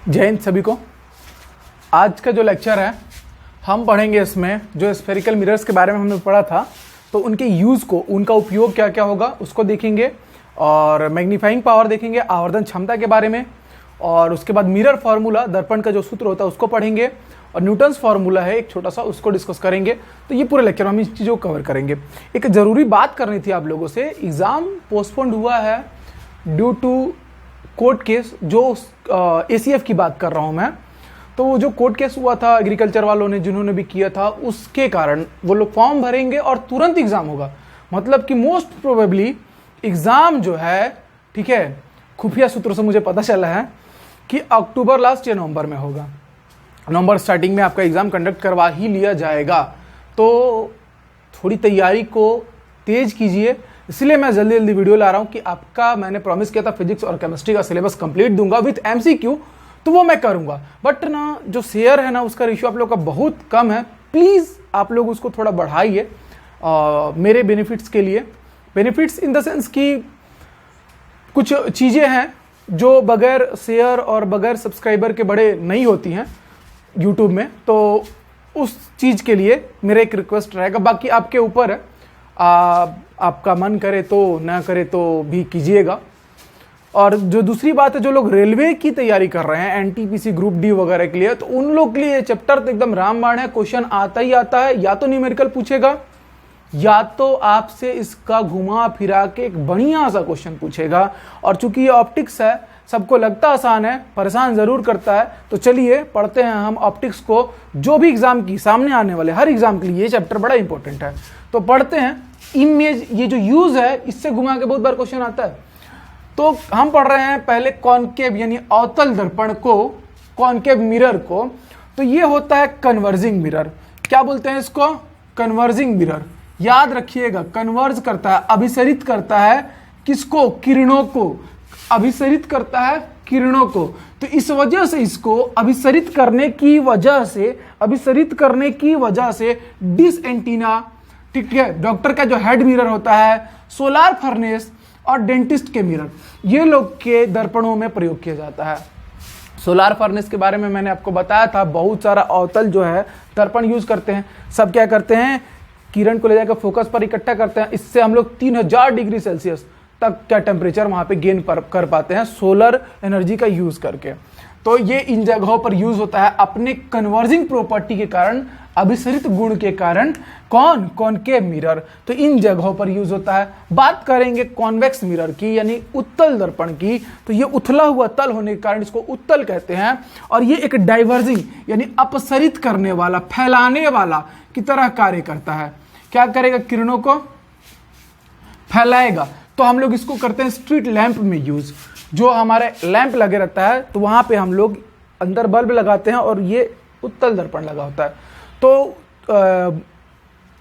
जय हिंद सभी को। आज का जो लेक्चर है हम पढ़ेंगे, इसमें जो स्फेरिकल मिरर्स के बारे में हमने पढ़ा था तो उनके यूज़ को, उनका उपयोग क्या क्या होगा उसको देखेंगे, और मैग्नीफाइंग पावर देखेंगे, आवर्धन क्षमता के बारे में, और उसके बाद मिरर फार्मूला, दर्पण का जो सूत्र होता है उसको पढ़ेंगे, और न्यूटन्स फार्मूला है एक छोटा सा, उसको डिस्कस करेंगे। तो ये पूरे लेक्चर में हम इस चीज़ों को कवर करेंगे। एक ज़रूरी बात करनी थी आप लोगों से, एग्ज़ाम पोस्टपोन्ड हुआ है ड्यू टू कोर्ट केस, जो ACF की बात कर रहा हूँ मैं। तो वो जो कोर्ट केस हुआ था एग्रीकल्चर वालों ने, जिन्होंने भी किया था, उसके कारण वो लोग फॉर्म भरेंगे और तुरंत एग्ज़ाम होगा। मतलब कि मोस्ट प्रोबेबली एग्ज़ाम जो है, ठीक है, खुफिया सूत्रों से मुझे पता चला है कि अक्टूबर लास्ट या नवंबर में होगा। नवंबर स्टार्टिंग में आपका एग्ज़ाम कंडक्ट करवा ही लिया जाएगा। तो थोड़ी तैयारी को तेज कीजिए, इसलिए मैं जल्दी जल्दी वीडियो ला रहा हूँ कि आपका, मैंने प्रॉमिस किया था फिजिक्स और केमिस्ट्री का सिलेबस कंप्लीट दूंगा विथ MCQ, तो वो मैं करूंगा। बट ना जो शेयर है ना, उसका रेशियो आप लोग का बहुत कम है। प्लीज़ आप लोग उसको थोड़ा बढ़ाइए मेरे बेनिफिट्स के लिए। बेनिफिट्स इन द सेंस कि कुछ चीज़ें हैं जो बगैर शेयर और बगैर सब्सक्राइबर के बड़े नहीं होती हैं यूट्यूब में, तो उस चीज़ के लिए मेरा एक रिक्वेस्ट रहेगा। बाकी आपके ऊपर है, आपका मन करे तो, ना करे तो भी कीजिएगा। और जो दूसरी बात है, जो लोग रेलवे की तैयारी कर रहे हैं NTPC ग्रुप D वगैरह के लिए, तो उन लोग के लिए ये चैप्टर तो एकदम रामबाण है। क्वेश्चन आता ही आता है, या तो न्यूमेरिकल पूछेगा या तो आपसे इसका घुमा फिरा के एक बढ़िया सा क्वेश्चन पूछेगा। और चूंकि ये ऑप्टिक्स है, सबको लगता आसान है, परेशान जरूर करता है। तो चलिए पढ़ते हैं हम ऑप्टिक्स को, जो भी एग्जाम की सामने आने वाले हर एग्जाम के लिए ये चैप्टर बड़ा इंपॉर्टेंट है। तो पढ़ते हैं। इमेज, ये जो यूज है, इससे घुमा के बहुत बार क्वेश्चन आता है। तो हम पढ़ रहे हैं पहले कॉनकेव यानी अवतल दर्पण को, कॉनकेव मिरर को। तो ये होता है कन्वर्जिंग मिरर। क्या बोलते हैं इसको? Converging mirror. याद रखिएगा, कन्वर्ज करता है, अभिसरित करता है किसको? किरणों को। अभिसरित करता है किरणों को। तो इस वजह से इसको अभिसरित करने की वजह से डिश एंटीना, ठीक है, डॉक्टर का जो हेड मिरर होता है, सोलार फर्नेस और डेंटिस्ट के मिरर, ये लोग के दर्पणों में प्रयोग किया जाता है। सोलार फर्नेस के बारे में मैंने आपको बताया था। बहुत सारा अवतल जो है दर्पण यूज करते हैं। सब क्या करते हैं? किरण को ले जाकर फोकस पर इकट्ठा करते हैं। इससे हम लोग 3000 डिग्री सेल्सियस तक का टेम्परेचर वहां पे गेन कर पाते हैं सोलर एनर्जी का यूज करके। तो ये इन जगहों पर यूज होता है अपने कन्वर्जिंग प्रॉपर्टी के कारण, अभिसरित गुण के कारण। कौन? Concave mirror. तो इन जगहों पर यूज होता है। बात करेंगे कॉन्वेक्स मिरर की, यानी उत्तल दर्पण की। तो ये उथला हुआ तल होने के कारण इसको उत्तल कहते हैं। और ये एक डाइवर्जिंग यानी अपसरित करने वाला, फैलाने वाला की तरह कार्य करता है। क्या करेगा? किरणों को फैलाएगा। तो हम लोग इसको करते हैं स्ट्रीट लैंप में यूज। जो हमारे लैंप लगे रहता है तो वहां पे हम लोग अंदर बल्ब लगाते हैं और ये उत्तल दर्पण लगा होता है। तो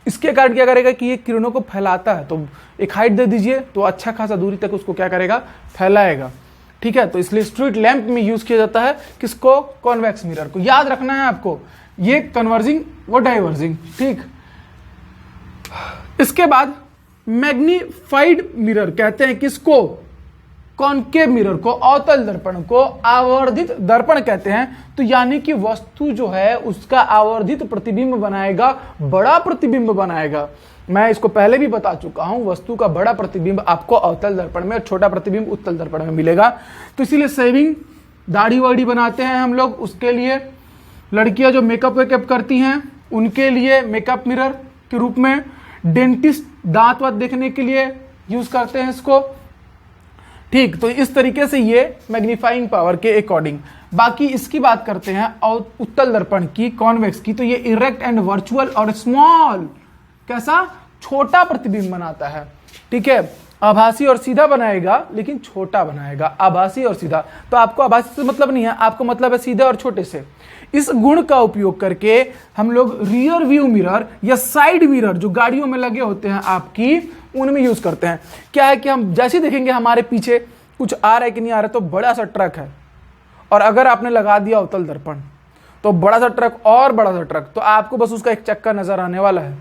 इसके कारण क्या करेगा कि ये किरणों को फैलाता है। तो एक हाइट दे दीजिए तो अच्छा खासा दूरी तक उसको क्या करेगा? फैलाएगा। ठीक है, तो इसलिए स्ट्रीट लैंप में यूज किया जाता है। किसको? कॉन्वेक्स मिरर को। याद रखना है आपको, ये कन्वर्जिंग, वो डाइवर्जिंग। ठीक, इसके बाद मैग्नीफाइड मिरर कहते हैं किसको? कॉनकेव मिरर को, अवतल दर्पण को आवर्धित दर्पण कहते हैं। तो यानी कि वस्तु जो है उसका आवर्धित प्रतिबिंब बनाएगा, बड़ा प्रतिबिंब बनाएगा। मैं इसको पहले भी बता चुका हूं, वस्तु का बड़ा प्रतिबिंब आपको अवतल दर्पण में और छोटा प्रतिबिंब उत्तल दर्पण में मिलेगा। तो इसीलिए शेविंग, दाढ़ी वाड़ी बनाते हैं हम लोग, उसके लिए लड़कियां जो मेकअप वेकअप करती हैं उनके लिए मेकअप मिरर के रूप में, डेंटिस्ट दांत वात देखने के लिए यूज करते हैं इसको। ठीक, तो इस तरीके से ये मैग्नीफाइंग पावर के अकॉर्डिंग। बाकी इसकी बात करते हैं और उत्तल दर्पण की, कॉन्वेक्स की। तो ये इरेक्ट एंड वर्चुअल और स्मॉल, कैसा? छोटा प्रतिबिंब बनाता है। ठीक है, आभासी और सीधा बनाएगा लेकिन छोटा बनाएगा। आभासी और सीधा। तो आपको आभासी से मतलब नहीं है, आपको मतलब है सीधे और छोटे से। इस गुण का उपयोग करके हम लोग रियर व्यू मिरर या साइड मिरर जो गाड़ियों में लगे होते हैं आपकी, उनमें यूज करते हैं। क्या है कि हम जैसे देखेंगे हमारे पीछे कुछ आ रहा है कि नहीं आ रहा, तो बड़ा सा ट्रक है और अगर आपने लगा दिया अवतल दर्पण, तो बड़ा सा ट्रक और बड़ा सा ट्रक, तो आपको बस उसका एक चक्का नजर आने वाला है।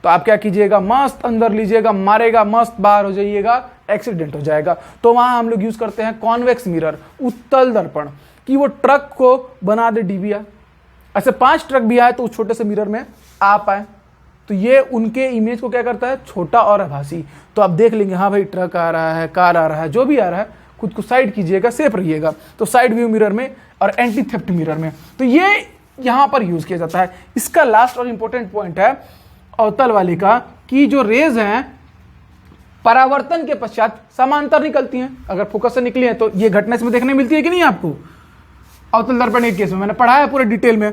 तो आप क्या कीजिएगा? मस्त अंदर लीजिएगा, मारेगा, मस्त बाहर हो जाइएगा, एक्सीडेंट हो जाएगा। तो वहां हम लोग यूज करते हैं कॉन्वेक्स मिरर, उत्तल दर्पण। कि वो ट्रक को बना दे डीवीआर। ऐसे 5 ट्रक भी आए तो उस छोटे से मिरर में आ पाए, तो ये उनके इमेज को क्या करता है, छोटा और आभासी। तो आप देख लेंगे हाँ भाई ट्रक आ रहा है, कार आ रहा है, जो भी आ रहा है, खुद को साइड कीजिएगा, सेफ रहिएगा। तो साइड व्यू मिरर में और एंटी थेफ्ट मिरर में, तो ये यहां पर यूज किया जाता है। इसका लास्ट और इंपॉर्टेंट पॉइंट है अवतल वाले का, कि जो रेज हैं परावर्तन के पश्चात समांतर निकलती हैं। अगर फोकस से निकली है तो ये घटना इसमें देखने मिलती है कि नहीं आपको, अवतल दर्पण के केस में मैंने पढ़ा है पूरे डिटेल में।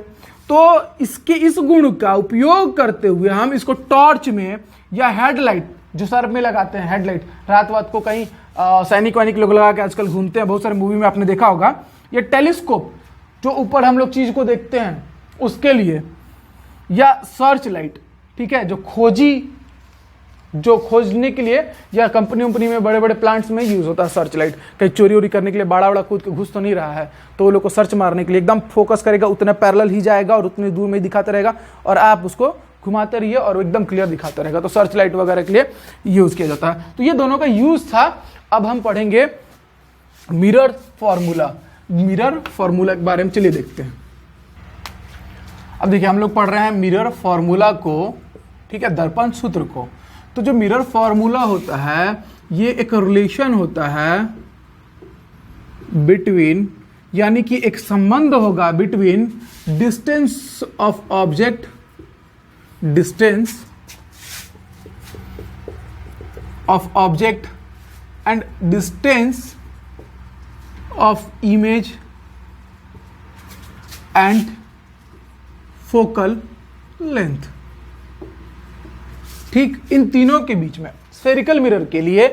तो इसके इस गुण का उपयोग करते हुए हम इसको टॉर्च में या हेडलाइट, जो सर में लगाते हैं हेडलाइट, रात वात को कहीं सैनिक वैनिक लोग लगा के आजकल घूमते हैं, बहुत सारे मूवी में आपने देखा होगा। ये टेलीस्कोप जो ऊपर हम लोग चीज को देखते हैं उसके लिए, या सर्च लाइट, ठीक है, जो खोजने के लिए, या कंपनी उम्पनी में बड़े बड़े प्लांट्स में यूज होता है सर्च लाइट। कहीं चोरी वोरी करने के लिए बड़ा बड़ा कूद के घुस तो नहीं रहा है, तो वो लोग को सर्च मारने के लिए एकदम फोकस करेगा, उतना पैरेलल ही जाएगा और उतनी दूर में ही दिखाता रहेगा, और आप उसको घुमाते रहिए और एकदम क्लियर दिखाता रहेगा। तो सर्च लाइट वगैरह के लिए यूज किया जाता है। तो ये दोनों का यूज था। अब हम पढ़ेंगे मिरर फॉर्मूला। मिरर फॉर्मूला के बारे में चलिए देखते हैं। अब देखिए हम लोग पढ़ रहे हैं मिरर फॉर्मूला को, ठीक है, दर्पण सूत्र को। तो जो मिरर फॉर्मूला होता है ये एक रिलेशन होता है बिटवीन, यानी कि एक संबंध होगा between distance of object, distance of object and distance of image and focal length. ठीक, इन तीनों के बीच में स्फेरिकल मिरर के लिए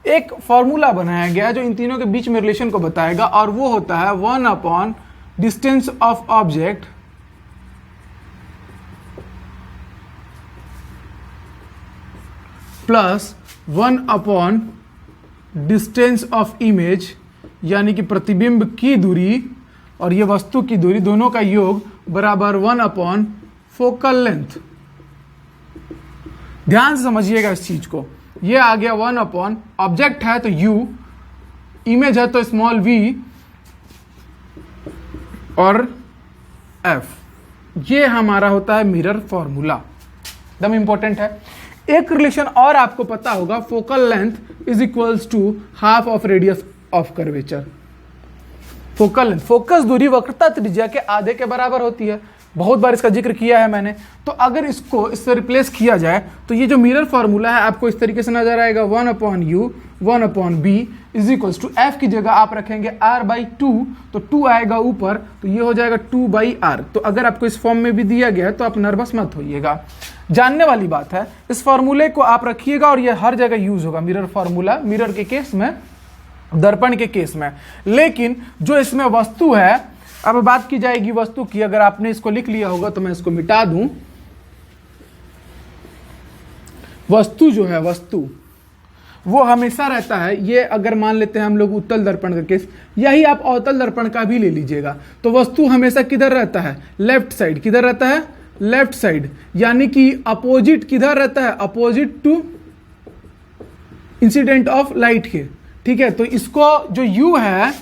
एक फॉर्मूला बनाया गया है जो इन तीनों के बीच में रिलेशन को बताएगा, और वो होता है 1 upon distance of object plus 1 upon distance of image, यानी कि प्रतिबिंब की दूरी और ये वस्तु की दूरी, दोनों का योग बराबर 1 अपॉन फोकल लेंथ। ध्यान से समझिएगा इस चीज को। ये आ गया 1 अपॉन, ऑब्जेक्ट है तो u, इमेज है तो स्मॉल v और f। ये हमारा होता है मिरर फॉर्मूला, एकदम इंपॉर्टेंट है। एक रिलेशन और आपको पता होगा, focal length is equals to half of radius of curvature. Focal length, focus दूरी वक्रता त्रिज्या के आधे के बराबर होती है। बहुत बार इसका जिक्र किया है मैंने। तो अगर इसको इससे रिप्लेस किया जाए तो ये जो मिरर फॉर्मूला है आपको इस तरीके से नजर आएगा, 1 upon U 1 upon B is equals to F की जगह आप रखेंगे r/2, तो 2 आएगा ऊपर, तो ये हो जाएगा 2/r। तो अगर आपको इस फॉर्म में भी दिया गया है तो आप नर्वस मत होइएगा, जानने वाली बात है। इस फॉर्मूले को आप रखिएगा और ये हर जगह यूज होगा, मिरर फॉर्मूला, मिरर के केस में, दर्पण के केस में। लेकिन जो इसमें वस्तु है, अब बात की जाएगी वस्तु की। अगर आपने इसको लिख लिया होगा तो मैं इसको मिटा दूं। वस्तु जो है, वस्तु वो हमेशा रहता है। ये अगर मान लेते हैं हम लोग उत्तल दर्पण का केस, यही आप अवतल दर्पण का भी ले लीजिएगा, तो वस्तु हमेशा किधर रहता है, लेफ्ट साइड। किधर रहता है, लेफ्ट साइड, यानी कि अपोजिट किधर रहता है, opposite to incident of light के। ठीक है, तो इसको जो u है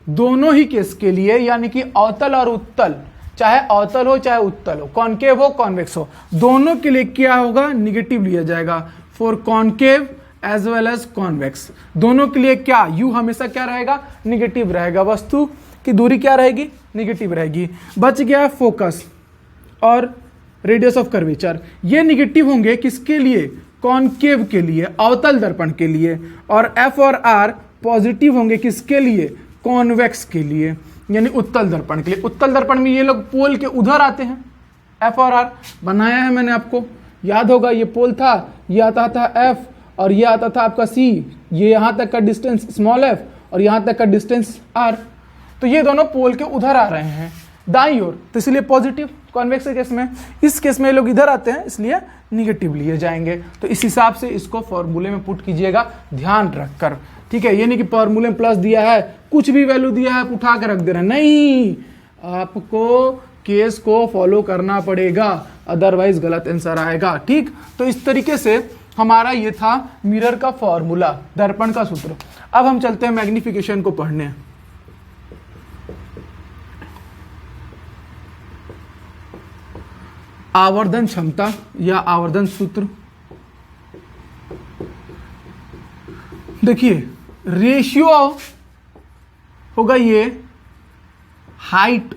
दोनों ही केस के लिए, यानी कि अवतल और उत्तल, चाहे अवतल हो चाहे उत्तल हो, कॉन्केव हो कॉन्वेक्स हो, दोनों के लिए क्या होगा, निगेटिव लिया जाएगा। For concave as well as convex, दोनों के लिए क्या, u हमेशा क्या रहेगा, निगेटिव रहेगा। वस्तु की दूरी क्या रहेगी, निगेटिव रहेगी। बच गया फोकस और रेडियस ऑफ कर्वेचर, ये निगेटिव होंगे किसके लिए, कॉन्केव के लिए, अवतल दर्पण के लिए। और f और r पॉजिटिव होंगे किसके लिए, कॉन्वेक्स के लिए, यानी उत्तल दर्पण के लिए। उत्तल दर्पण में ये लोग पोल के उधर आते हैं, f और r बनाया है मैंने, आपको याद होगा। ये पोल था, ये आता था f और ये आता था आपका c, ये यहाँ तक का डिस्टेंस स्मॉल f और यहाँ तक का डिस्टेंस r। तो ये दोनों पोल के उधर आ रहे हैं दाईं ओर, तो इसलिए पॉजिटिव। कॉन्वेक्स केस में, इस केस में ये लोग इधर आते हैं इसलिए निगेटिव लिए जाएंगे। तो इस हिसाब से इसको फॉर्मूले में पुट कीजिएगा ध्यान रखकर। ठीक है, ये नहीं कि फॉर्मूले में प्लस दिया है, कुछ भी वैल्यू दिया है आप उठा के रख दे रहे हैं, नहीं, आपको केस को फॉलो करना पड़ेगा, अदरवाइज गलत आंसर आएगा। ठीक, तो इस तरीके से हमारा ये था मिरर का फॉर्मूला, दर्पण का सूत्र। अब हम चलते हैं मैग्निफिकेशन को पढ़ने। आवर्धन क्षमता या आवर्धन सूत्र, देखिए रेशियो होगा ये height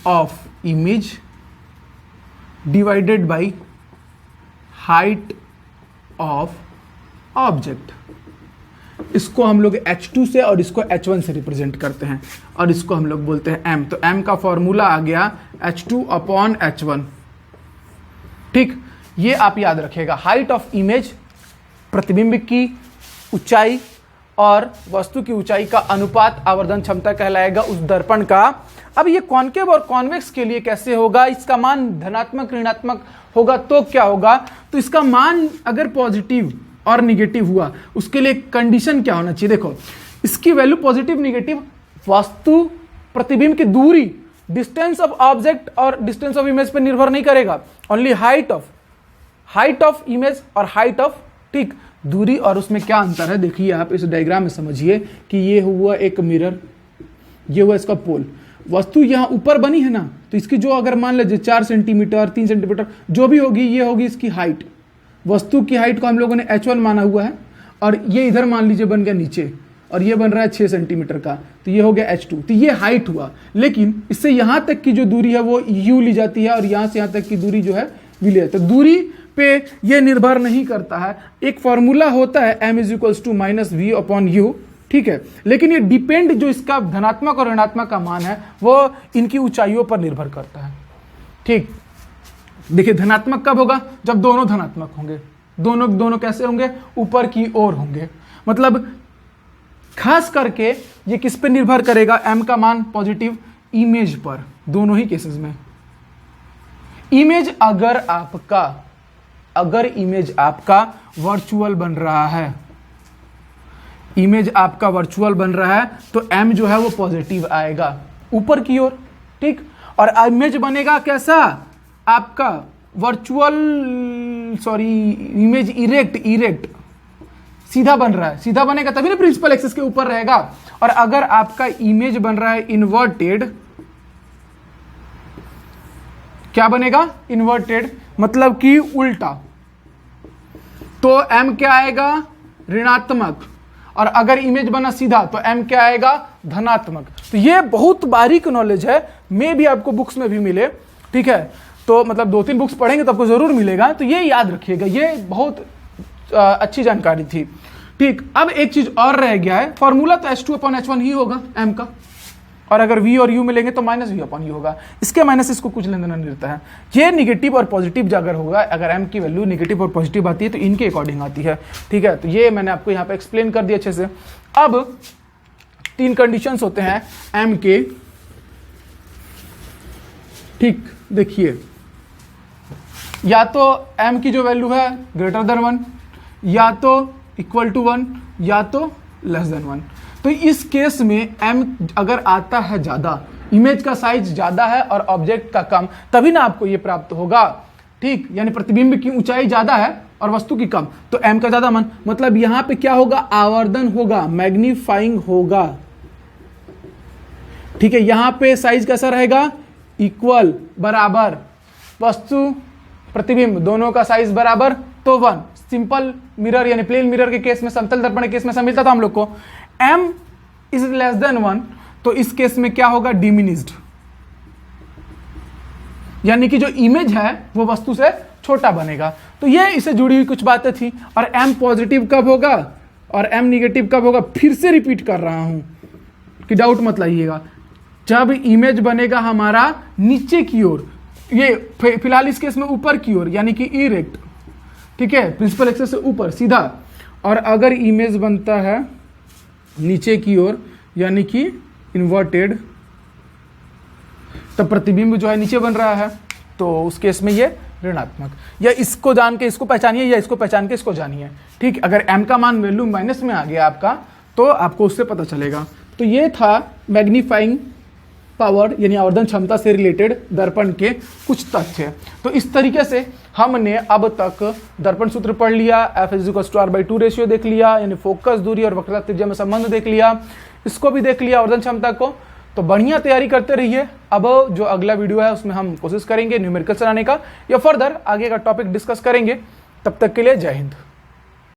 of image divided by height of object. इसको हम लोग H2 से और इसको H1 से रिप्रेजेंट करते हैं और इसको हम लोग बोलते हैं M। तो M का फॉर्मूला आ गया H2/H1। ठीक, ये आप याद रखिएगा। हाइट ऑफ इमेज प्रतिबिंब की ऊंचाई और वस्तु की ऊंचाई का अनुपात आवर्धन क्षमता कहलाएगा उस दर्पण का। अब ये कॉन्केव और कॉन्वेक्स के लिए कैसे होगा? इसका मान धनात्मक ऋणात्मक होगा तो क्या होगा? तो इसका मान अगर पॉजिटिव और निगेटिव हुआ, उसके लिए कंडीशन क्या होना चाहिए? देखो, इसकी वैल्यू पॉजिटिव निगेटिव वस्तु प्रतिबिंब की दूरी, डिस्टेंस ऑफ ऑब्जेक्ट और डिस्टेंस ऑफ इमेज पर निर्भर नहीं करेगा, ओनली हाइट ऑफ इमेज और हाइट ऑफ, ठीक, दूरी। और उसमें क्या अंतर है देखिए, आप इस डायग्राम में समझिए कि ये हुआ एक मिरर, ये हुआ इसका पोल। वस्तु यहाँ ऊपर बनी है ना, तो इसकी जो अगर मान लीजिए 4 सेंटीमीटर 3 सेंटीमीटर जो भी होगी, ये होगी इसकी हाइट। वस्तु की हाइट को हम लोगों ने H1 माना हुआ है और ये इधर मान लीजिए बन गया नीचे और ये बन रहा है 6 सेंटीमीटर का, तो ये हो गया H2। तो ये हाइट हुआ, लेकिन इससे यहाँ तक की जो दूरी है वो U ली जाती है और यहाँ से यहाँ तक की दूरी जो है V ली जाती है। दूरी पे ये निर्भर नहीं करता है। एक फॉर्मूला होता है M = -V/U, ठीक है, लेकिन ये डिपेंड, जो इसका धनात्मक और ऋणात्मक का मान है वो इनकी ऊंचाइयों पर निर्भर करता है। ठीक, देखिए धनात्मक कब होगा? जब दोनों धनात्मक होंगे। दोनों कैसे होंगे? ऊपर की ओर होंगे। मतलब खास करके ये किस पे निर्भर करेगा? M का मान पॉजिटिव इमेज पर, दोनों ही केसेस में। इमेज अगर इमेज आपका वर्चुअल बन रहा है, इमेज आपका वर्चुअल बन रहा है तो M जो है वो पॉजिटिव आएगा ऊपर की ओर, ठीक। और इमेज बनेगा कैसा? आपका वर्चुअल, इमेज इरेक्ट सीधा बन रहा है, सीधा बनेगा तभी ना प्रिंसिपल एक्सिस के ऊपर रहेगा। और अगर आपका इमेज बन रहा है इन्वर्टेड, क्या बनेगा? इन्वर्टेड, मतलब कि उल्टा, तो M क्या आएगा? ऋणात्मक। और अगर इमेज बना सीधा तो M क्या आएगा? धनात्मक। तो ये बहुत बारीक नॉलेज है, मे भी आपको बुक्स में भी मिले, ठीक है। तो मतलब 2-3 बुक्स पढ़ेंगे तो आपको जरूर मिलेगा, तो ये याद रखिएगा, ये बहुत अच्छी जानकारी थी, ठीक। अब एक चीज और रह गया है, फॉर्मूला तो H2/H1 ही होगा M का, और अगर V और U मिलेंगे तो -V/U होगा। इसके माइनस इसको कुछ लेना नहीं रहता है। ये निगेटिव और पॉजिटिव अगर होगा, अगर M की वैल्यू निगेटिव और पॉजिटिव आती है तो इनके अकॉर्डिंग आती है, ठीक है। तो ये मैंने आपको यहाँ पे एक्सप्लेन कर दिया अच्छे से। अब 3 कंडीशंस होते हैं M के, ठीक। देखिए, या तो M की जो वैल्यू है >1, या तो =1, या तो <1। तो इस केस में M अगर आता है ज्यादा, इमेज का साइज ज्यादा है और ऑब्जेक्ट का कम, तभी ना आपको ये प्राप्त होगा, ठीक। यानी प्रतिबिंब की ऊंचाई ज्यादा है और वस्तु की कम, तो M का ज्यादा मान, मतलब यहां पे क्या होगा? आवर्धन होगा, मैग्नीफाइंग होगा, ठीक है। यहां पे साइज कैसा रहेगा? इक्वल, बराबर, वस्तु प्रतिबिंब दोनों का साइज बराबर, तो 1। सिंपल मिरर यानी प्लेन मिरर के केस में, समतल दर्पण के केस में सब मिलता था हम लोग को। M > 1, तो इस केस में क्या होगा? डिमिनिस्ड, यानी कि जो इमेज है वो वस्तु से छोटा बनेगा। तो ये इससे जुड़ी हुई कुछ बातें थी। और M पॉजिटिव कब होगा और M निगेटिव कब होगा? फिर से रिपीट कर रहा हूं कि डाउट मत लाइएगा। जब इमेज बनेगा हमारा नीचे की ओर, ये फिलहाल इस केस में ऊपर की ओर, यानी कि इरेक्ट, ठीक है, प्रिंसिपल एक्सिस से ऊपर सीधा। और अगर इमेज बनता है नीचे की ओर, यानी कि इन्वर्टेड, तब प्रतिबिंब जो है नीचे बन रहा है, तो उस केस में ये ऋणात्मक। या इसको जान के इसको पहचानिए, या इसको पहचान के इसको जानिए, ठीक। अगर M का मान वैल्यू माइनस में आ गया आपका, तो आपको उससे पता चलेगा। तो ये था मैग्नीफाइंग पावर यानी आवर्धन क्षमता से रिलेटेड दर्पण के कुछ तथ्य। तो इस तरीके से हमने अब तक दर्पण सूत्र पढ़ लिया, F=R/2 रेशियो देख लिया, यानी फोकस दूरी और वक्रता त्रिज्या में संबंध देख लिया, इसको भी देख लिया आवर्धन क्षमता को। तो बढ़िया तैयारी करते रहिए। अब जो अगला वीडियो है उसमें हम कोशिश करेंगे न्यूमेरिकल चलाने का या फर्दर आगे का टॉपिक डिस्कस करेंगे। तब तक के लिए जय हिंद।